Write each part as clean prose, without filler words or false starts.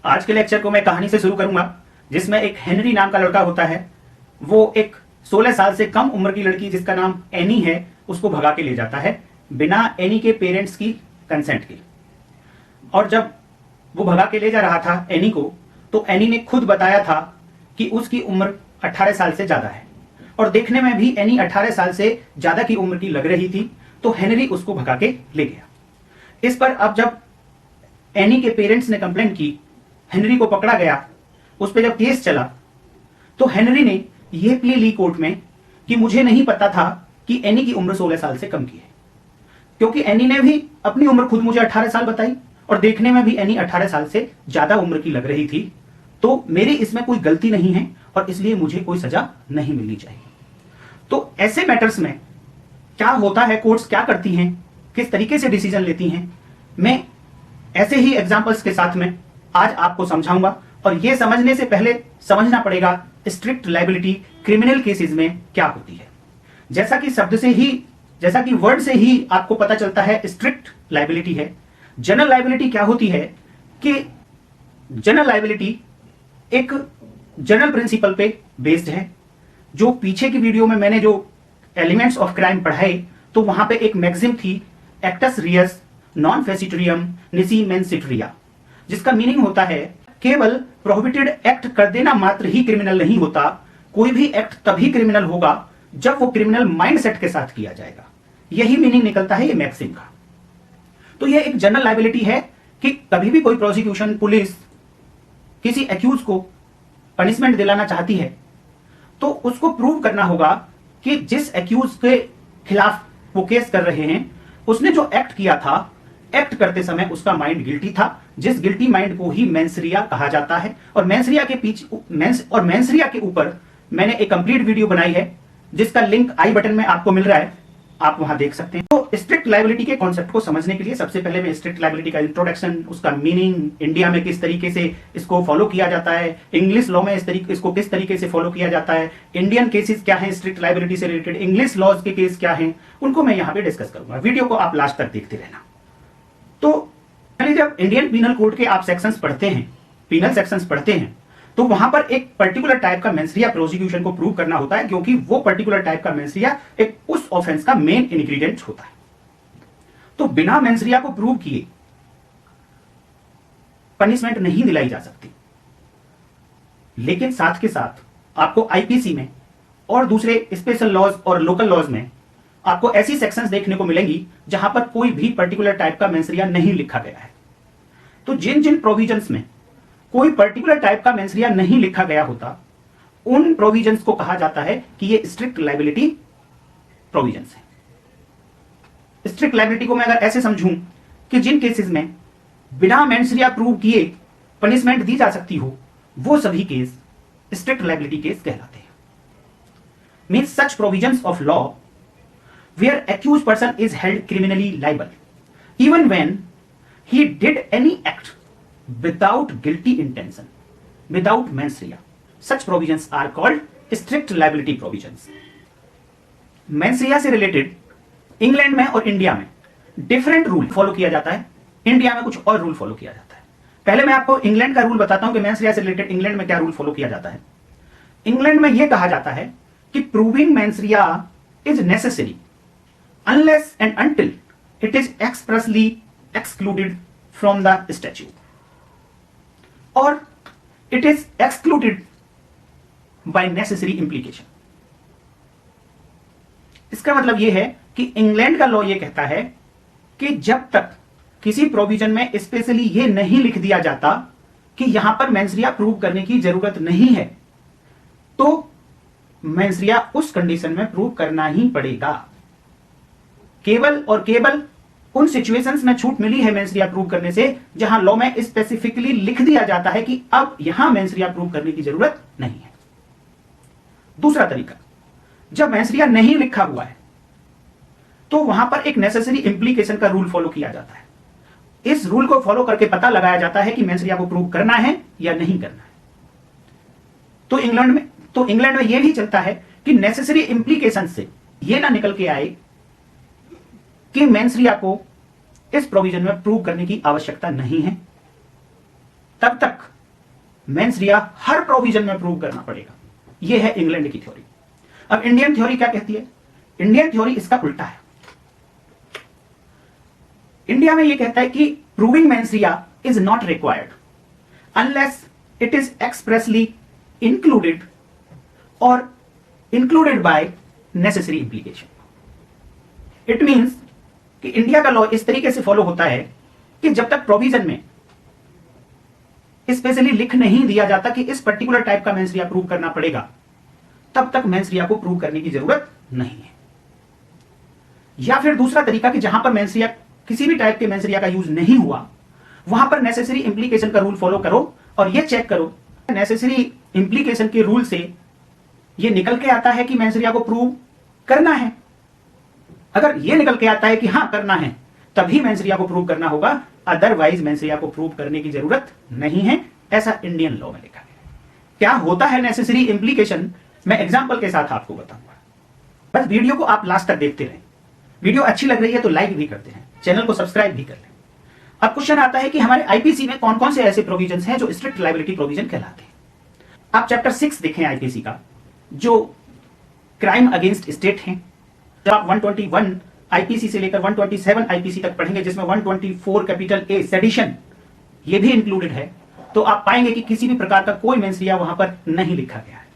आज के लेक्चर को मैं कहानी से शुरू करूंगा जिसमें एक हेनरी नाम का लड़का होता है। वो एक 16 साल से कम उम्र की लड़की जिसका नाम एनी है उसको भगा के ले जाता है बिना एनी के पेरेंट्स की कंसेंट के। और जब वो भगा के ले जा रहा था एनी को, तो एनी ने खुद बताया था कि उसकी उम्र 18 साल से ज्यादा है और देखने में भी एनी 18 साल से ज्यादा की उम्र की लग रही थी। तो हेनरी उसको भगा के ले गया। इस पर अब जब एनी के पेरेंट्स ने कंप्लेंट की, हेनरी को पकड़ा गया, उस पर जब केस चला तो हेनरी ने यह प्ली ली कोर्ट में कि मुझे नहीं पता था कि एनी की उम्र 16 साल से कम की है, क्योंकि एनी ने भी अपनी उम्र खुद मुझे 18 साल बताई और देखने में भी एनी 18 साल से ज्यादा उम्र की लग रही थी। तो मेरी इसमें कोई गलती नहीं है और इसलिए मुझे कोई सजा नहीं मिलनी चाहिए। तो ऐसे मैटर्स में क्या होता है, कोर्ट्स क्या करती हैं, किस तरीके से डिसीजन लेती हैं, मैं ऐसे ही एग्जांपल्स के साथ में आज आपको समझाऊंगा। और यह समझने से पहले समझना पड़ेगा स्ट्रिक्ट लायबिलिटी क्रिमिनल केसेस में क्या होती है। जैसा कि शब्द से ही, जैसा कि वर्ड से ही आपको पता चलता है स्ट्रिक्ट लायबिलिटी है। जनरल लायबिलिटी क्या होती है कि जनरल लायबिलिटी एक जनरल प्रिंसिपल पे बेस्ड है। जो पीछे की वीडियो में मैंने जो एलिमेंट्स ऑफ क्राइम पढ़ाए तो वहां पे एक मैक्सिम थी, एक्टस रियस नॉन फेसिटरियम निसी मेंसिटरिया, जिसका मीनिंग होता है केवल प्रोहिबिटेड एक्ट कर देना मात्र ही क्रिमिनल नहीं होता, कोई भी एक्ट तभी क्रिमिनल होगा जब वो क्रिमिनल माइंडसेट के साथ किया जाएगा। यही मीनिंग निकलता है ये मैक्सिम का। तो ये एक जनरल लायबिलिटी है कि कभी भी कोई प्रोसिक्यूशन, पुलिस किसी एक्यूज को पनिशमेंट दिलाना चाहती है तो उसको प्रूव करना होगा कि जिस एक्यूज के खिलाफ वो केस कर रहे हैं उसने जो एक्ट किया था, एक्ट करते समय उसका माइंड गिल्टी था, जिस गिल्टी माइंड को ही मेंसरिया कहा जाता है। और मेंसरिया के पीछे मेंसरिया के ऊपर मैंने एक कंप्लीट वीडियो बनाई है जिसका लिंक आई बटन में आपको मिल रहा है, आप वहां देख सकते हैं। तो स्ट्रिक्ट लायबिलिटी के कॉन्सेप्ट को समझने के लिए सबसे पहले मैं स्ट्रिक्ट लायबिलिटी का इंट्रोडक्शन, उसका मीनिंग, इंडिया में किस तरीके से इसको फॉलो किया जाता है, इंग्लिश लॉ में इसको किस तरीके से फॉलो किया जाता है, इंडियन केसेस क्या है स्ट्रिक्ट लायबिलिटी से रिलेटेड, इंग्लिश लॉज के केस क्या हैं, उनको मैं यहां पे डिस्कस करूंगा। वीडियो को आप लास्ट तक देखते रहना। तो पहले जब इंडियन पिनल कोड के आप सेक्शंस पढ़ते हैं, पिनल सेक्शंस पढ़ते हैं, तो वहां पर एक पर्टिकुलर टाइप का मेंसरिया प्रोसिक्यूशन को प्रूव करना होता है, क्योंकि वो पर्टिकुलर टाइप का मेंसरिया एक उस ऑफेंस का मेन इंग्रेडिएंट होता है। तो बिना मेंसरिया को प्रूव किए पनिशमेंट नहीं दिलाई जा सकती। लेकिन साथ के साथ आपको आईपीसी में और दूसरे स्पेशल लॉज और लोकल लॉज में आपको ऐसी सेक्शंस देखने को मिलेंगी जहां पर कोई भी पर्टिकुलर टाइप का मेंसरिया नहीं लिखा गया है। तो जिन जिन प्रोविजंस में कोई पर्टिकुलर टाइप का मेंसरिया नहीं लिखा गया होता, उन प्रोविजंस को कहा जाता है कि ये स्ट्रिक्ट लायबिलिटी प्रोविजंस है। स्ट्रिक्ट लायबिलिटी को मैं अगर ऐसे समझूं कि जिन केसेस में बिना मेंसरिया प्रूव किए पनिशमेंट दी जा सकती हो, वो सभी केस स्ट्रिक्ट लायबिलिटी केस कहलाते हैं। Means such provisions of law where accused person is held criminally liable even when he did any act without guilty intention, without mens rea. Such provisions are called strict liability provisions. Mens rea से related England में और India में different rule follow किया जाता है, India में कुछ और रूल फॉलो किया जाता है। पहले मैं आपको इंग्लैंड का रूल बताता हूं कि मेंस rea से रिलेटेड इंग्लैंड में क्या रूल फॉलो किया जाता है। इंग्लैंड में यह कहा जाता है कि proving mens rea is necessary unless and until it is expressly excluded from the statute or it is excluded by necessary implication. इसका मतलब यह है कि इंग्लैंड का लॉ यह कहता है कि जब तक किसी प्रोविजन में स्पेशली यह नहीं लिख दिया जाता कि यहां पर मेंसरिया प्रूव करने की जरूरत नहीं है, तो मेंसरिया उस कंडीशन में प्रूव करना ही पड़ेगा। केवल और केवल उन सिचुएशंस में छूट मिली है मेंसरिया प्रूव करने से जहां लॉ में स्पेसिफिकली लिख दिया जाता है कि अब यहां मेंसरिया प्रूव करने की जरूरत नहीं है। दूसरा तरीका, जब मेंसरिया नहीं लिखा हुआ है तो वहां पर एक नेसेसरी इंप्लीकेशन का रूल फॉलो किया जाता है। इस रूल को फॉलो करके पता लगाया जाता है कि मेंसरिया को प्रूव करना है या नहीं करना है। तो इंग्लैंड में यह भी चलता है कि नेसेसरी इंप्लीकेशन से यह ना निकल के आए कि मेंस rea को इस प्रोविजन में प्रूव करने की आवश्यकता नहीं है, तब तक मेंस्ट्रिया हर प्रोविजन में प्रूव करना पड़ेगा। यह है इंग्लैंड की थ्योरी। अब इंडियन थ्योरी क्या कहती है? इंडियन थ्योरी इसका उल्टा है। इंडिया में यह कहता है कि proving mens rea is not required unless it is expressly included और included by necessary implication. It means कि इंडिया का लॉ इस तरीके से फॉलो होता है कि जब तक प्रोविजन में स्पेशली लिख नहीं दिया जाता कि इस पर्टिकुलर टाइप का मेंस्ट्रिया प्रूव करना पड़ेगा, तब तक मेंस्ट्रिया को प्रूव करने की जरूरत नहीं है। या फिर दूसरा तरीका कि जहां पर मेंस्ट्रिया किसी भी टाइप के मेंस्ट्रिया का यूज नहीं हुआ, वहां पर नेसेसरी इंप्लीकेशन का रूल फॉलो करो और यह चेक करो नेसेसरी इंप्लीकेशन के रूल से यह निकल के आता है कि मेंस्ट्रिया को प्रूव करना है। अगर यह निकल के आता है कि हां करना है, तभी मेंस्ट्रिया को प्रूव करना होगा, अदरवाइज मेंस्ट्रिया को प्रूव करने की जरूरत नहीं है। ऐसा इंडियन लॉ में लिखा है। क्या होता है नेसेसरी इंप्लीकेशन, मैं एग्जांपल के साथ आपको बताऊंगा। बस वीडियो को आप लास्ट तक देखते रहें। वीडियो अच्छी लग रही है तो लाइक भी करते हैं, चैनल को सब्सक्राइब भी कर लें। अब क्वेश्चन आता है कि हमारे आईपीसी में कौन कौन से ऐसे प्रोविजंस हैं जो स्ट्रिक्ट लायबिलिटी प्रोविजन कहलाते हैं। आप चैप्टर 6 देखें आईपीसी का, जो क्राइम अगेंस्ट स्टेट है। जब आप 121 आईपीसी से लेकर 127 आईपीसी तक पढ़ेंगे, जिसमें 124 कैपिटल ए सेडिशन ये भी इंक्लूडेड है, तो आप पाएंगे कि किसी भी प्रकार का कोई मेंस्ट्रिया वहां पर नहीं लिखा गया है।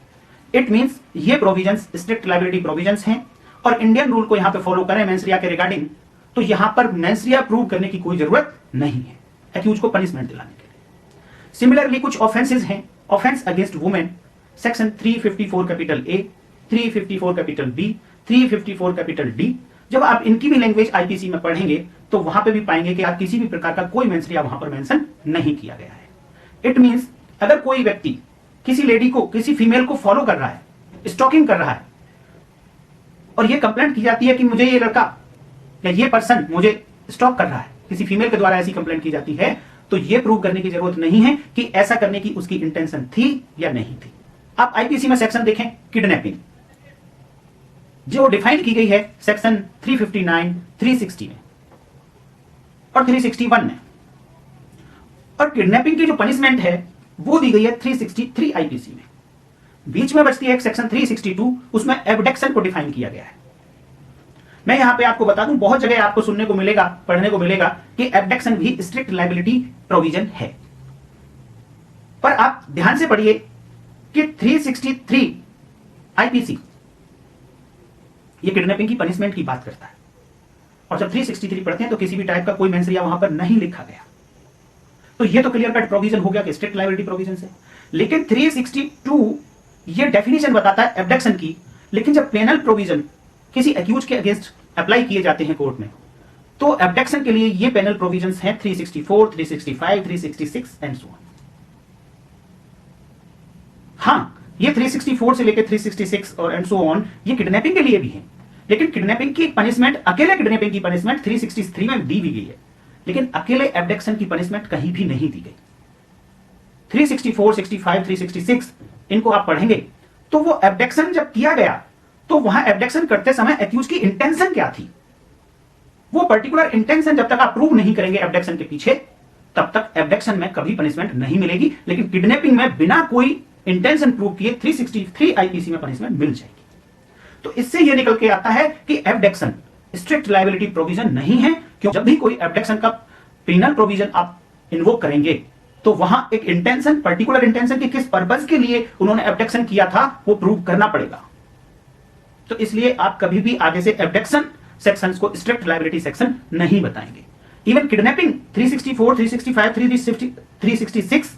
इट मींस ये प्रोविजंस स्ट्रिक्ट लायबिलिटी प्रोविजंस हैं और इंडियन रूल को यहां पे फॉलो करें मेंस्ट्रिया के रिगार्डिंग, तो यहां पर मेंस्ट्रिया प्रूव करने की कोई जरूरत नहीं है एक्यूज को पनिशमेंट दिलाने के लिए। सिमिलरली कुछ ऑफेंसेस हैं, offence against women, section 354 capital A, 354 capital B, 354 capital D. जब आप इनकी भी लैंग्वेज आईपीसी में पढ़ेंगे तो वहां पे भी पाएंगे कि आप किसी भी प्रकार का कोई मेंस्ट्रिया वहां पर मेंशन नहीं किया गया है। इट मींस अगर कोई व्यक्ति किसी लेडी को, किसी फीमेल को फॉलो कर रहा है, स्टॉकिंग कर रहा है, और ये कंप्लेंट की जाती है कि मुझे ये लड़का या ये पर्सन मुझे स्टॉक कर रहा है, किसी फीमेल के द्वारा ऐसी कंप्लेंट की जाती है, तो ये प्रूव करने की जरूरत नहीं है कि ऐसा करने की उसकी इंटेंशन थी या नहीं थी। आप आईपीसी में सेक्शन देखें किडनैपिंग, जो डिफाइन की गई है सेक्शन 359, 360 में और 361 में, और किडनैपिंग की जो पनिशमेंट है वो दी गई है 363 आईपीसी में। बीच में बचती है एक सेक्शन 362, उसमें एबडक्शन को डिफाइन किया गया है। मैं यहां पे आपको बता दूं, बहुत जगह आपको सुनने को मिलेगा, पढ़ने को मिलेगा कि एबडक्शन भी स्ट्रिक्ट लायबिलिटी प्रोविजन है, पर आप ध्यान से पढ़िए कि 363 आईपीसी ये किडनैपिंग की पनिशमेंट की बात करता है, और जब 363 पढ़ते हैं तो किसी भी टाइप का कोई मेंस्ट्रिया वहां पर नहीं लिखा गया, तो ये तो क्लियर कट प्रोविजन हो गया कि स्ट्रिक्ट लायबिलिटी प्रोविजन से। लेकिन 362 ये डेफिनेशन बताता है एबडक्शन की, लेकिन जब पेनल प्रोविजन किसी एक्यूज के अगेंस्ट अप्लाई किए जाते हैं कोर्ट में, तो एबडक्शन के लिए ये पेनल प्रोविजंस हैं 364, 365, 366 एंड सो ऑन। हां, ये 364 से लेकर 366 और एंड सो ऑन ये किडनैपिंग के लिए भी है, लेकिन किडनैपिंग की पनिशमेंट, अकेले किडनैपिंग की पनिशमेंट 363 में दी भी गई है, लेकिन अकेले एबडक्शन की पनिशमेंट कहीं भी नहीं दी गई। 364, 65, 366 इनको आप पढ़ेंगे तो वो एबडक्शन जब किया गया तो वहां एबडक्शन करते समय एक्यूज की इंटेंशन क्या थी, वो पर्टिकुलर इंटेंशन जब तक आप प्रूव नहीं करेंगे एबडक्शन के पीछे, तब तक एबडक्शन में कभी पनिशमेंट नहीं मिलेगी। लेकिन किडनैपिंग में बिना कोई इंटेंशन प्रूव किए 363 आईपीसी में पनिशमेंट मिल जाएगी। तो इससे यह निकल के आता है कि एबडक्शन स्ट्रिक्ट लायबिलिटी प्रोविजन नहीं है, क्यों जब भी कोई एबडक्शन का पेनल प्रोविजन आप इन्वोक करेंगे तो वहां एक इंटेंशन, पर्टिकुलर इंटेंशन कि किस पर्पस के लिए उन्होंने एबडक्शन किया था वो प्रूव करना पड़ेगा। तो इसलिए आप कभी भी आगे से एबडक्शन सेक्शंस को स्ट्रिक्ट लायबिलिटी सेक्शन नहीं बताएंगे। इवन किडनैपिंग 364, 365, 366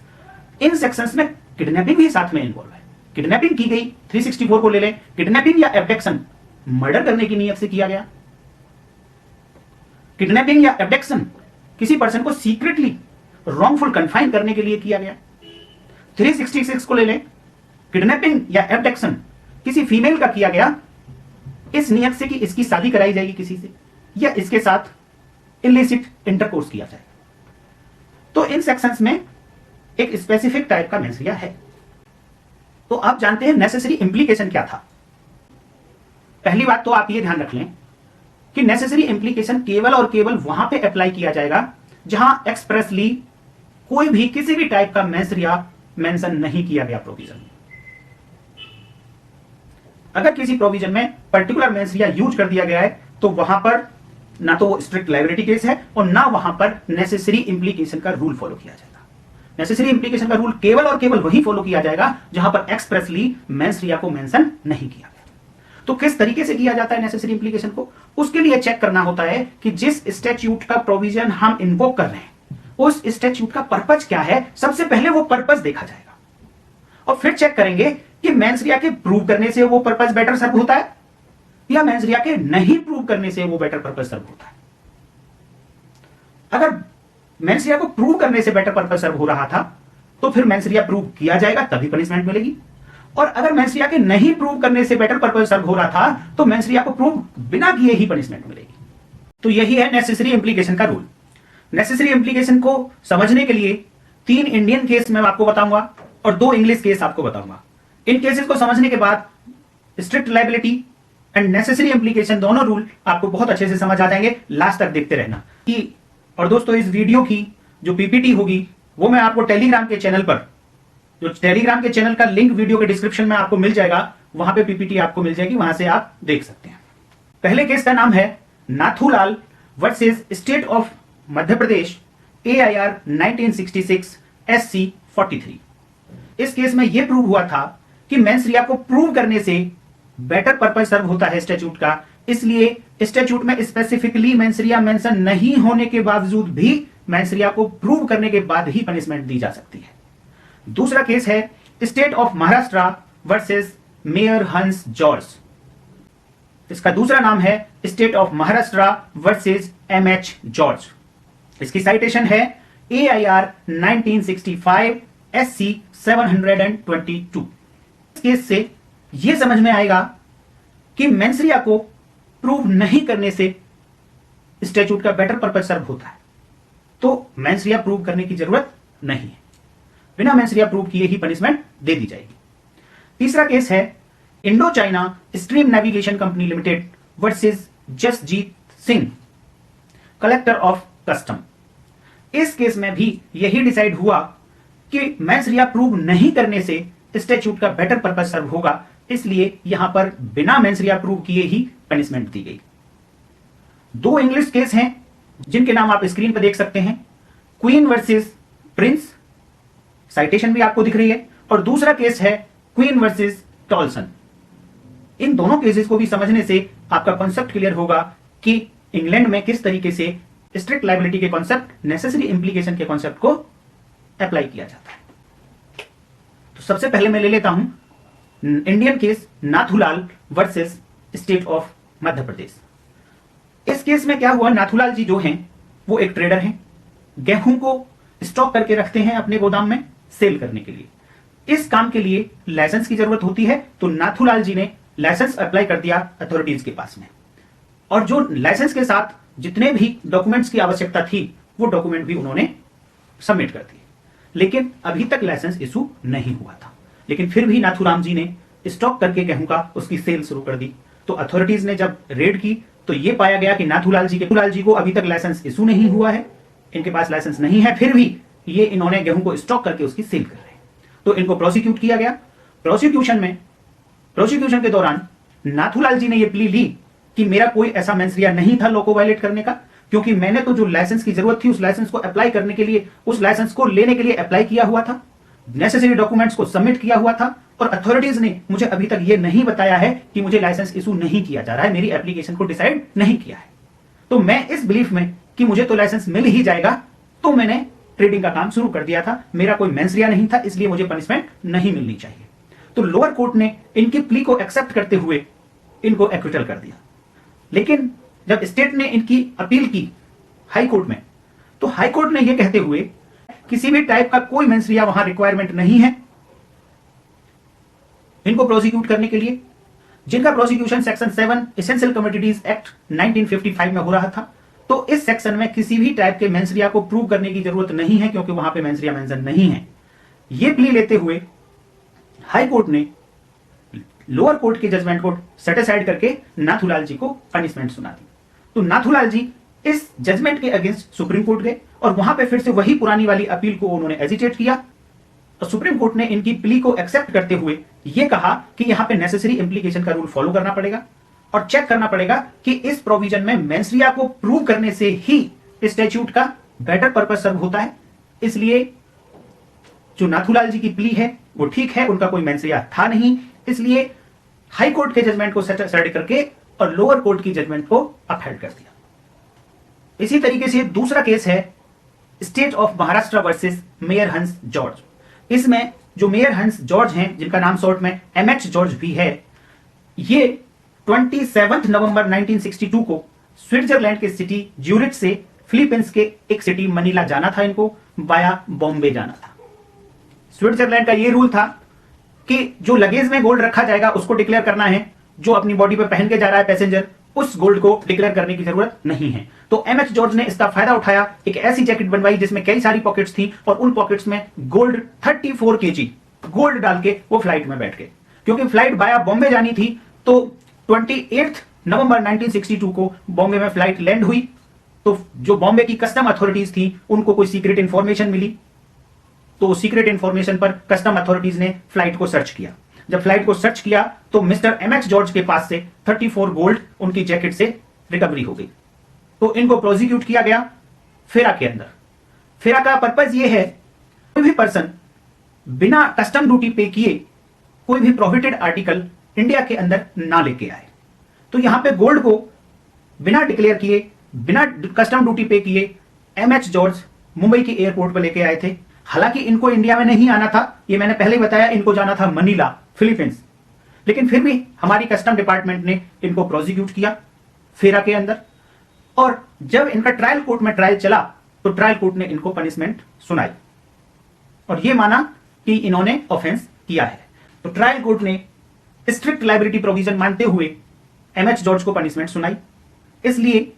इन सेक्शंस में किडनैपिंग भी साथ में इन्वॉल्व है। किडनैपिंग की गई, 364 को ले लें, किडनैपिंग या एबडक्शन मर्डर करने की नीयत से किया गया, किडनैपिंग या एबडक्शन किसी पर्सन को सीक्रेटली रॉन्गफुल कन्फाइन करने के लिए किया गया। 366 को ले लें, किडनैपिंग या एबडक्शन किसी फीमेल का किया गया इस नियत से कि इसकी शादी कराई जाएगी किसी से, या इसके साथ इलिसिट इंटरकोर्स किया जाए। तो इन सेक्शंस में एक स्पेसिफिक टाइप का मेंस्ट्रिया है। तो आप जानते हैं नेसेसरी इंप्लीकेशन क्या था। पहली बात तो आप ये ध्यान रख लें कि नेसेसरी इंप्लीकेशन केवल और केवल वहां पे अप्लाई किया जाएगा जहां एक्सप्रेसली कोई भी किसी भी टाइप का मेंस्ट्रिया मेंशन नहीं किया गया प्रोविजन। अगर किसी प्रोविजन में पर्टिकुलर मेंस यूज कर दिया गया है तो वहां पर ना तो स्ट्रिक्ट लायबिलिटी केस है और ना वहां पर नेसेसरी इंप्लीकेशन का रूल फॉलो किया जाएगा। नेसेसरी इंप्लीकेशन का रूल केवल और केवल वही फॉलो किया जाएगा जहां पर एक्सप्रेसली मेंस को मेंशन नहीं किया गया। तो किस तरीके से किया जाता है नेसेसरी इंप्लीकेशन को, उसके लिए चेक करना होता है कि जिस स्टैट्यूट का प्रोविजन हम इन्वोक कर रहे हैं उस स्टैट्यूट का पर्पज क्या है। सबसे पहले वो पर्पज देखा जाएगा और फिर चेक करेंगे कि मेंस के प्रूव करने से वो पर्पज बेटर सर्व होता है या मेंस के नहीं प्रूव करने से वो बेटर पर्पज सर्व होता है। अगर मेंस को प्रूव करने से बेटर पर्पज सर्व हो रहा था तो फिर मेंस प्रूव किया जाएगा, तभी पनिशमेंट मिलेगी। और अगर मेंस के नहीं प्रूव करने से बेटर पर्पज सर्व हो रहा था तो मेंस को प्रूव बिना किए ही पनिशमेंट मिलेगी। तो यही है नेसेसरी इंप्लीकेशन का रूल। नेसेसरी इंप्लीकेशन को समझने के लिए 3 इंडियन केस मैं आपको बताऊंगा और 2 इंग्लिश केस आपको बताऊंगा। इन केसेस को समझने के बाद strict liability and necessary implication दोनों रूल आपको बहुत अच्छे से समझ आ जाएंगे। लास्ट तक देखते रहना। और दोस्तों इस वीडियो की जो पीपीटी होगी वो मैं आपको टेलीग्राम के चैनल पर, जो टेलीग्राम के चैनल का लिंक वीडियो के डिस्क्रिप्शन में आपको मिल जाएगा, वहां पे पीपीटी आपको मिल जाएगी, वहां से आप देख सकते हैं। पहले केस का नाम है Nathulal versus state of Madhya Pradesh AIR 1966 SC 43। इस केस में यह प्रूव हुआ था कि मेंस को प्रूव करने से बेटर पर्पज सर्व होता है स्टैट्यूट का, इसलिए स्टैट्यूट में स्पेसिफिकली मेंस मेंशन नहीं होने के बावजूद भी मेंस को प्रूव करने के बाद ही पनिशमेंट दी जा सकती है। दूसरा केस है state of Maharashtra versus mayor हंस जॉर्ज। इसका दूसरा नाम है state of Maharashtra versus MH George. इसकी साइटेशन है AIR 1965 SC 722। इस केस से यह समझ में आएगा कि मेंस को प्रूव नहीं करने से स्टैट्यूट का बेटर पर्पज सर्व होता है, तो मेंस प्रूव करने की जरूरत नहीं है, बिना मेंस प्रूव किए ही पनिशमेंट दे दी जाएगी। तीसरा केस है Indo China stream navigation company limited versus Jasjit Singh, collector of custom. इस केस में भी यही डिसाइड हुआ कि मेंस प्रूव नहीं करने से स्टैट्यूट का बेटर पर्पज सर्व होगा, इसलिए यहां पर बिना मेंस प्रूव किए ही पनिशमेंट दी गई। 2 इंग्लिश केस हैं जिनके नाम आप स्क्रीन पर देख सकते हैं, क्वीन वर्सेस प्रिंस, साइटेशन भी आपको दिख रही है, और दूसरा केस है क्वीन वर्सेस टॉलसन। इन दोनों केसेस को भी समझने से आपका कॉन्सेप्ट क्लियर होगा कि इंग्लैंड में किस तरीके से स्ट्रिक्ट लायबिलिटी के कॉन्सेप्ट, नेसेसरी इंप्लीकेशन के कॉन्सेप्ट को अप्लाई किया जाता है। तो सबसे पहले मैं ले लेता हूं Indian case Nathulal versus state of Madhya Pradesh. इस केस में क्या हुआ, नाथूलाल जी जो हैं वो एक ट्रेडर हैं, गेहूं को स्टॉक करके रखते हैं अपने गोदाम में सेल करने के लिए। इस काम के लिए लाइसेंस की जरूरत होती है, तो नाथूलाल जी ने लाइसेंस अप्लाई कर दिया अथॉरिटीज के पास में, और जो लाइसेंस के साथ जितने भी डॉक्यूमेंट्स की आवश्यकता थी वो डॉक्यूमेंट भी उन्होंने सबमिट कर दिए, लेकिन अभी तक लाइसेंस इशू नहीं हुआ था। लेकिन फिर भी नाथूराम जी ने स्टॉक करके गेहूं का उसकी सेल शुरू कर दी। तो अथॉरिटीज ने जब रेड की तो ये पाया गया कि नाथूलाल जी को अभी तक लाइसेंस इशू नहीं हुआ है, इनके पास लाइसेंस नहीं है, फिर भी ये इन्होंने गेहूं को स्टॉक करके उसकी सेल कर रहे हैं। तो इनको प्रोसिक्यूट किया गया। प्रोसिक्यूशन के दौरान नाथूलाल जी ने यह प्ली ली कि मेरा कोई ऐसा मेंसरिया नहीं था लॉ को वायलेट करने का, क्योंकि मैंने तो जो लाइसेंस की जरूरत थी उस लाइसेंस को अप्लाई करने के लिए, उस लाइसेंस को लेने के लिए अप्लाई किया हुआ था, नेसेसरी डॉक्यूमेंट्स को सबमिट किया हुआ था, और अथॉरिटीज ने मुझे अभी तक ये नहीं बताया है कि मुझे लाइसेंस इशू नहीं किया जा रहा है, मेरी एप्लीकेशन को डिसाइड नहीं किया है। तो मैं इस बिलीफ में कि मुझे तो लाइसेंस मिल ही जाएगा, तो मैंने ट्रेडिंग का काम शुरू कर दिया था, मेरा कोई मेंसरिया नहीं था, इसलिए मुझे पनिशमेंट नहीं मिलनी चाहिए। तो लोअर कोर्ट ने इनकी प्ली को एक्सेप्ट करते हुए इनको एक्विटल कर दिया। लेकिन जब स्टेट ने इनकी अपील की हाई कोर्ट में, तो हाई कोर्ट ने यह कहते हुए किसी भी टाइप का कोई मेंसरिया वहां रिक्वायरमेंट नहीं है इनको प्रोसिक्यूट करने के लिए, जिनका prosecution section 7 essential commodities act 1955 में हो रहा था। तो इस सेक्शन में किसी भी टाइप के मेंसरिया को प्रूव करने की जरूरत नहीं है, क्योंकि वहां पे मेंसरिया मेंशन नहीं है। यह प्ली लेते हुए हाई कोर्ट ने लोअर कोर्ट के जजमेंट को सेटिस्फाइड करके नाथूलाल जी को पनिशमेंट सुना दी। तो नाथूलाल जी इस जजमेंट के अगेंस्ट सुप्रीम कोर्ट गए और वहां पे फिर से वही पुरानी वाली अपील को उन्होंने एजिटेट किया, तो सुप्रीम कोर्ट ने इनकी प्ली को एक्सेप्ट करते हुए यह कहा कि यहां पे नेसेसरी इंप्लीकेशन का रूल फॉलो करना पड़ेगा और चेक करना पड़ेगा कि इस प्रोविजन में मेंस्ट्रुआ को प्रूव करने से ही स्टैट्यूट का बेटर पर्पस सर्व होता है। इसलिए जो नाथूलाल जी की प्ली है वो ठीक है, उनका कोई मेंस्ट्रुआ था नहीं, इसलिए हाई कोर्ट के जजमेंट को सेटिस्फाइड करके और लोअर कोर्ट की जजमेंट को अपहेल्ड कर दिया। इसी तरीके से दूसरा केस है state of Maharashtra versus mayor हंस जॉर्ज। इसमें जो मेयर हंस जॉर्ज हैं, जिनका नाम शॉर्ट में एमएच जॉर्ज भी है, ये 27 नवंबर 1962 को स्विट्जरलैंड के सिटी ज्यूरिच से फिलीपींस के एक सिटी मनीला जाना था, इनको वाया बॉम्बे जाना था। स्विट्जरलैंड का ये रूल था कि जो लगेज में गोल्ड रखा जाएगा उसको डिक्लेयर करना है, जो अपनी बॉडी पे पहन के जा रहा है पैसेंजर, उस गोल्ड को डिक्लेयर करने की जरूरत नहीं है। तो एमएच जॉर्ज ने इसका फायदा उठाया, एक ऐसी जैकेट बनवाई जिसमें कई सारी पॉकेट्स थी और उन पॉकेट्स में गोल्ड 34 केजी गोल्ड डाल के वो फ्लाइट में बैठ गए। क्योंकि फ्लाइट वाया बॉम्बे जानी थी, तो 28 नवंबर 1962 को बॉम्बे में फ्लाइट लैंड हुई। तो जो बॉम्बे की कस्टम अथॉरिटीज थी उनको कोई सीक्रेट इंफॉर्मेशन मिली, तो सीक्रेट इंफॉर्मेशन पर कस्टम अथॉरिटीज ने फ्लाइट को सर्च किया। जब फ्लाइट को सर्च किया तो मिस्टर एमएच जॉर्ज के पास से 34 गोल्ड उनकी जैकेट से रिकवरी हो गई। तो इनको प्रोसिक्यूट किया गया फेरा के अंदर। फेरा का पर्पज ये है, कोई भी पर्सन बिना कस्टम ड्यूटी पे किए कोई भी प्रोहिबिटेड आर्टिकल इंडिया के अंदर ना लेके आए। तो यहां पे गोल्ड को बिना डिक्लेयर किए, बिना कस्टम ड्यूटी पे किए एमएच जॉर्ज मुंबई के एयरपोर्ट पर लेके आए थे। हालांकि इनको इंडिया में नहीं आना था, ये मैंने पहले ही बताया, इनको जाना था मनीला फिलीपींस, लेकिन फिर भी हमारी कस्टम डिपार्टमेंट ने इनको प्रोसिक्यूट किया फेरा के अंदर। और जब इनका ट्रायल कोर्ट में ट्रायल चला तो ट्रायल कोर्ट ने इनको पनिशमेंट सुनाई और यह माना कि इन्होंने ऑफेंस किया है। तो ट्रायल कोर्ट ने स्ट्रिक्ट लायबिलिटी प्रोविजन मानते हुए एमएच जॉर्ज को पनिशमेंट सुनाई। इसलिए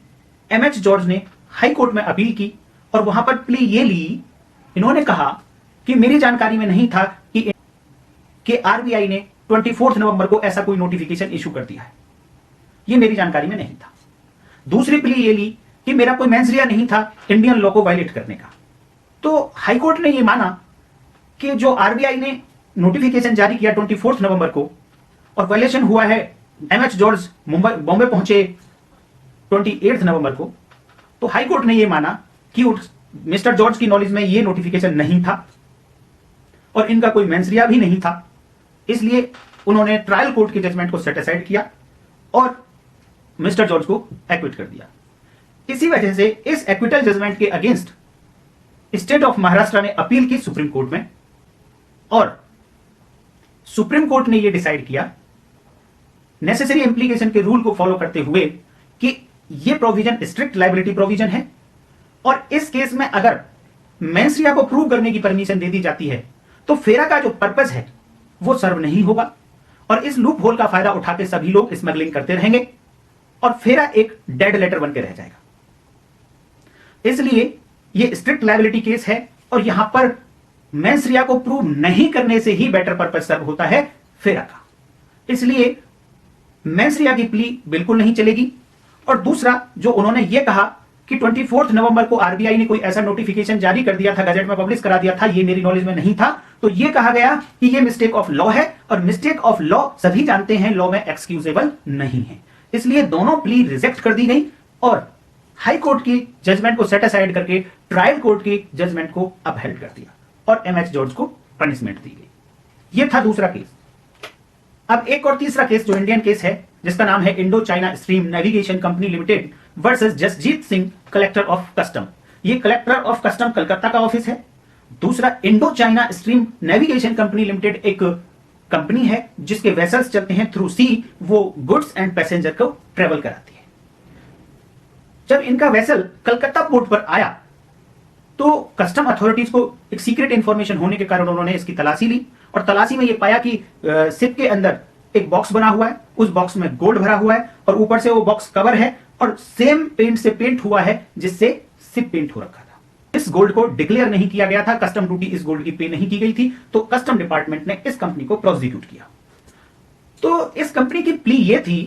एमएच जॉर्ज ने हाई कोर्ट में अपील की और वहां पर प्ली ये ली, इन्होंने कहा कि मेरी जानकारी में नहीं था कि आरबीआई ने 24 नवंबर को ऐसा कोई नोटिफिकेशन इशू कर दिया है, ये मेरी जानकारी में नहीं था। दूसरी प्ली ये ली कि मेरा कोई मेंस्ट्रुआ नहीं था इंडियन लॉ को वायलेट करने का। तो हाई कोर्ट ने यह माना कि जो आरबीआई ने नोटिफिकेशन जारी किया 24 नवंबर को और वायलेशन हुआ है, एमएच जॉर्ज मुंबई बॉम्बे पहुंचे 28 नवंबर को, तो हाई कोर्ट ने यह माना कि मिस्टर जॉर्ज की नॉलेज में यह नोटिफिकेशन नहीं था और इनका कोई मेंस्ट्रुआ भी नहीं था। इसलिए उन्होंने ट्रायल कोर्ट के जजमेंट को सेट असाइड किया और मिस्टर जॉर्ज को एक्विट कर दिया। इसी वजह से इस एक्विटल जजमेंट के अगेंस्ट स्टेट ऑफ महाराष्ट्र ने अपील की सुप्रीम कोर्ट में और सुप्रीम कोर्ट ने यह डिसाइड किया नेसेसरी इंप्लीकेशन के रूल को फॉलो करते हुए कि यह प्रोविजन स्ट्रिक्ट लायबिलिटी प्रोविजन है और इस केस में अगर मेंस्ट्रुआ को प्रूव करने की परमिशन दे दी जाती है तो फेरा का जो पर्पस है वो सर्व नहीं होगा और इस लूप होल का फायदा उठा के सभी लोग स्मगलिंग करते रहेंगे और फेरा एक डेड लेटर बनकर रह जाएगा। इसलिए ये स्ट्रिक्ट लायबिलिटी केस है और यहां पर मेंस्ट्रुआ को प्रूव नहीं करने से ही बेटर पर्पस सर्व होता है फेरा का। इसलिए मेंस्ट्रुआ की प्ली बिल्कुल नहीं चलेगी। और दूसरा जो उन्होंने ये कहा कि 24 नवंबर को आरबीआई ने कोई ऐसा नोटिफिकेशन जारी कर दिया था, गजेट में पब्लिश करा दिया था, ये मेरी नॉलेज में नहीं था, तो ये कहा गया कि ये मिस्टेक ऑफ लॉ है और मिस्टेक ऑफ लॉ सभी जानते हैं लॉ में एक्सक्यूजेबल नहीं है। इसलिए दोनों प्ली रिजेक्ट कर दी गई और हाई कोर्ट की जजमेंट को सेट असाइड करके ट्रायल कोर्ट की जजमेंट को अपहेल्ड कर दिया और एमएच जॉर्ज को पनिशमेंट दी गई। यह था दूसरा केस। अब एक और तीसरा केस जो इंडियन केस है, जिसका नाम है Indo China stream navigation company limited versus Jasjit Singh collector of custom. ये कलेक्टर ऑफ कस्टम कलकत्ता का ऑफिस है। दूसरा Indo China stream navigation company limited एक कंपनी है जिसके वेसल्स चलते हैं थ्रू सी, वो गुड्स एंड पैसेंजर को ट्रेवल कराती है। जब इनका वेसल कलकत्ता पोर्ट पर आया तो कस्टम अथॉरिटीज को एक सीक्रेट इंफॉर्मेशन होने के कारण उन्होंने इसकी तलाशी ली और तलाशी में यह पाया कि शिप के अंदर एक बॉक्स बना हुआ है, उस बॉक्स में गोल्ड भरा हुआ है और ऊपर से वो बॉक्स कवर है और सेम पेंट से पेंट हुआ है जिससे शिप पेंट हो रखा था। इस गोल्ड को डिक्लेयर नहीं किया गया था, कस्टम ड्यूटी इस गोल्ड की पे नहीं की गई थी, तो कस्टम डिपार्टमेंट ने इस कंपनी को प्रोसिक्यूट किया। तो इस कंपनी की प्ली ये थी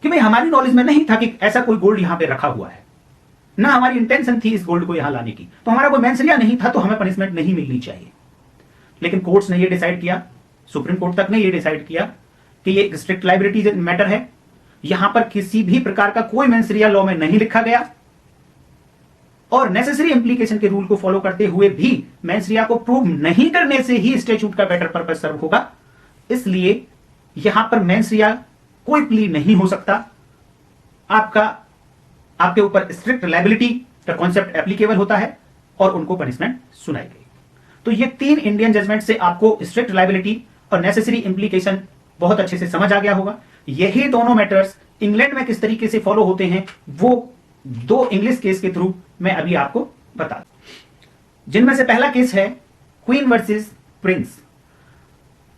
कि भाई हमारी नॉलेज में नहीं था कि ऐसा कोई गोल्ड यहां पे रखा हुआ है, ना हमारी इंटेंशन थी इस गोल्ड को यहां लाने की, तो हमारा कोई मेंस्ट्रुआ नहीं था, तो हमें पनिशमेंट नहीं मिलनी चाहिए। लेकिन कोर्ट्स ने ये डिसाइड किया, सुप्रीम कोर्ट तक ने ये डिसाइड किया कि ये स्ट्रिक्ट लाइबिलिटी मैटर है। यहां पर किसी भी प्रकार का कोई मेंस रिया लॉ में नहीं लिखा गया और नेसेसरी इंप्लीकेशन के रूल को फॉलो करते हुए भी मेंस रिया को प्रूव नहीं करने से ही स्टैट्यूट का बेटर पर्पस सर्व होगा। इसलिए यहां पर मेंस रिया कोई प्ली नहीं हो सकता। आपके ऊपर स्ट्रिक्ट लाइबिलिटी का कॉन्सेप्ट एप्लीकेबल होता है और उनको पनिशमेंट सुनाई गई। तो ये 3 इंडियन जजमेंट से आपको स्ट्रिक्ट लाइबिलिटी और नेसेसरी इंप्लीकेशन बहुत अच्छे से समझ आ गया होगा। यही दोनों मैटर्स इंग्लैंड में किस तरीके से फॉलो होते हैं वो 2 इंग्लिश केस के थ्रू मैं अभी आपको बता दूं, जिनमें से पहला केस है क्वीन वर्सेस प्रिंस।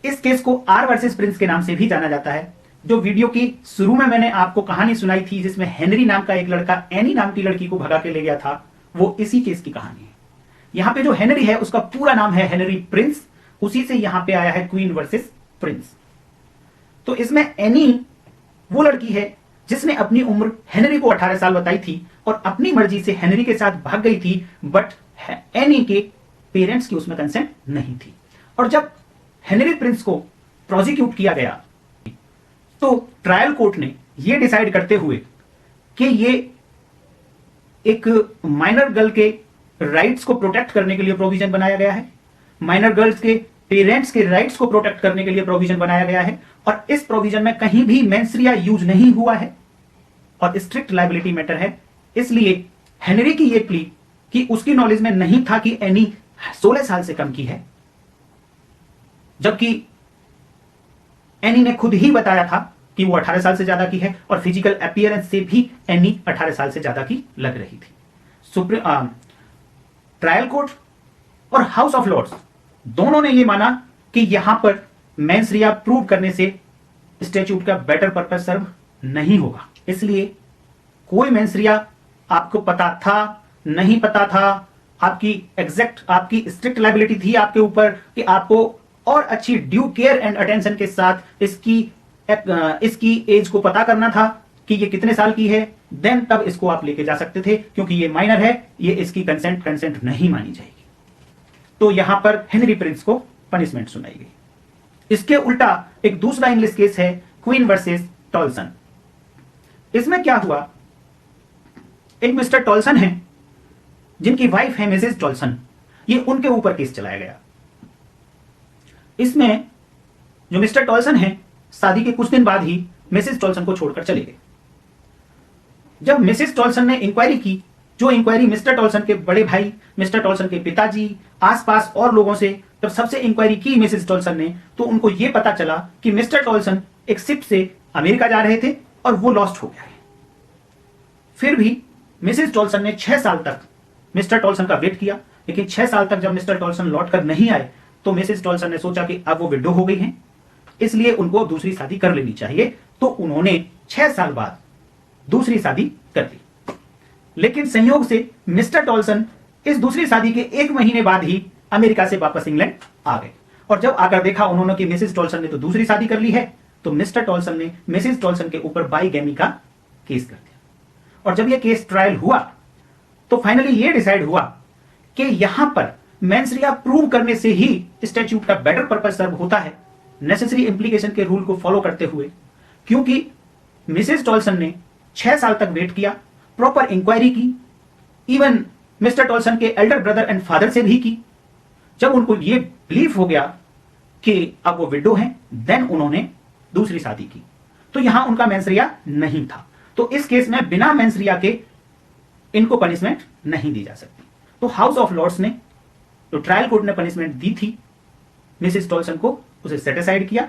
इस केस को आर वर्सेस प्रिंस के नाम से भी जाना जाता है। जो वीडियो की शुरू में मैंने आपको कहानी सुनाई थी जिसमें हेनरी नाम का एक लड़का एनी नाम की लड़की को भगा के ले गया था, वो इसी केस की कहानी है। यहां पे जो हेनरी है उसका पूरा नाम है हेनरी प्रिंस, उसी से यहां पे आया है क्वीन वर्सेस प्रिंस। तो इसमें एनी वो लड़की है जिसने अपनी उम्र हेनरी को 18 साल बताई थी और अपनी मर्जी से हेनरी के साथ भाग गई थी, बट एनी के पेरेंट्स की उसमें कंसेंट नहीं थी। और जब हेनरी प्रिंस को प्रोसिक्यूट किया गया तो ट्रायल कोर्ट ने यह डिसाइड करते हुए कि ये एक माइनर गर्ल के राइट्स को प्रोटेक्ट करने के लिए प्रोविजन बनाया गया है, माइनर गर्ल्स के पेरेंट्स के राइट्स को प्रोटेक्ट करने के लिए प्रोविजन बनाया गया है और इस प्रोविजन में कहीं भी मेंस रिया यूज नहीं हुआ है और स्ट्रिक्ट लाइबिलिटी मैटर है। इसलिए हेनरी की यह प्ली कि उसकी नॉलेज में नहीं था कि एनी 16 साल से कम की है, जबकि एनी ने खुद ही बताया था कि वो 18 साल से ज्यादा की है और फिजिकल अपीयरेंस से भी एनी 18 साल से ज्यादा की लग रही थी। ट्रायल कोर्ट और हाउस ऑफ लॉर्ड्स दोनों ने यह माना कि यहां पर मेंस रिया प्रूव करने से स्टैट्यूट का बेटर पर्पस सर्व नहीं होगा। इसलिए कोई मेंस रिया आपको पता था नहीं पता था, आपकी स्ट्रिक्ट लाइबिलिटी थी आपके ऊपर कि आपको और अच्छी ड्यू केयर एंड अटेंशन के साथ इसकी एज को पता करना था कि ये कितने साल की है, देन तब इसको आप लेके जा सकते थे, क्योंकि ये माइनर है, ये इसकी कंसेंट नहीं मानी जाएगी। तो यहां पर हेनरी प्रिंस को पनिशमेंट सुनाई गई। इसके उल्टा एक दूसरा इंग्लिश केस है क्वीन वर्सेस टॉल्सन। इसमें क्या हुआ, एक मिस्टर टॉल्सन है जिनकी वाइफ है मिसेस टॉल्सन, ये उनके ऊपर केस चलाया गया। इसमें जो मिस्टर टॉल्सन है शादी के कुछ दिन बाद ही मिसेस टॉल्सन को छोड़कर चले गए। जब मिसेस टॉल्सन ने इंक्वायरी की, जो इंक्वायरी मिस्टर टॉल्सन के बड़े भाई, मिस्टर टॉल्सन के पिताजी, आसपास और लोगों से जब सबसे इंक्वायरी की मिसेस टॉल्सन ने, तो उनको यह पता चला कि मिस्टर टॉल्सन एक शिप से अमेरिका जा रहे थे और वो लॉस्ट हो गया है। फिर भी मिसेस टॉल्सन ने 6 साल तक मिस्टर टॉल्सन का वेट किया, लेकिन 6 साल तक जब मिस्टर टॉल्सन लौट कर नहीं आए तो मिसेस टॉल्सन ने सोचा कि अब वो विडो हो गई हैं, इसलिए उनको दूसरी शादी कर लेनी चाहिए। तो उन्होंने 6 साल बाद दूसरी शादी कर ली। लेकिन संयोग से मिस्टर टॉल्सन इस दूसरी शादी के 1 महीने बाद ही अमेरिका से वापस इंग्लैंड आ गए और जब आकर देखा उन्होंने कि मिसेस टॉल्सन ने तो दूसरी शादी कर ली है, तो मिस्टर टॉल्सन ने मिसेस टॉल्सन के ऊपर बाइगैमी का केस कर दिया। और जब यह केस ट्रायल हुआ तो फाइनली यह डिसाइड हुआ कि यहां पर मेंस रिया प्रूव करने से ही स्टैट्यूट का बेटर पर्पस सर्व होता है, नेसेसरी इंप्लीकेशन के रूल को फॉलो करते हुए, क्योंकि मिसेस टॉल्सन ने 6 साल तक वेट किया, प्रॉपर इंक्वायरी की, इवन मिस्टर टॉल्सन के एल्डर ब्रदर एंड फादर से भी की। जब उनको यह बिलीफ हो गया कि अब वो विडो हैं, देन उन्होंने दूसरी शादी की। तो यहां उनका मेंस रिया नहीं था, तो इस केस में बिना मेंस रिया के इनको पनिशमेंट नहीं दी जा सकती। तो हाउस ऑफ लॉर्ड्स ने, तो ट्रायल कोर्ट ने पनिशमेंट दी थी मिसेस टॉल्सन को, उसे सेटिसाइड किया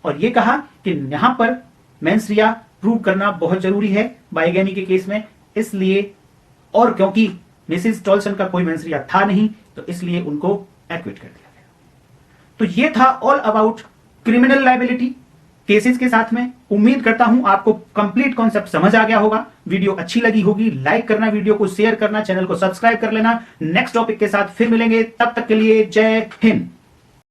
और यह कहा कि यहां पर मेंस रिया प्रूव करना बहुत जरूरी है बाइगैमी के केस में, इसलिए और क्योंकि मिसेस टॉल्सन का कोई मेंस रिया था नहीं, तो इसलिए उनको एक्विट कर दिया गया। तो यह था all about criminal liability cases के साथ में। उम्मीद करता हूं आपको कंप्लीट कॉन्सेप्ट समझ आ गया होगा। वीडियो अच्छी लगी होगी, लाइक करना, वीडियो को शेयर करना, चैनल को सब्सक्राइब कर लेना। नेक्स्ट टॉपिक के साथ फिर मिलेंगे, तब तक के लिए जय हिंद।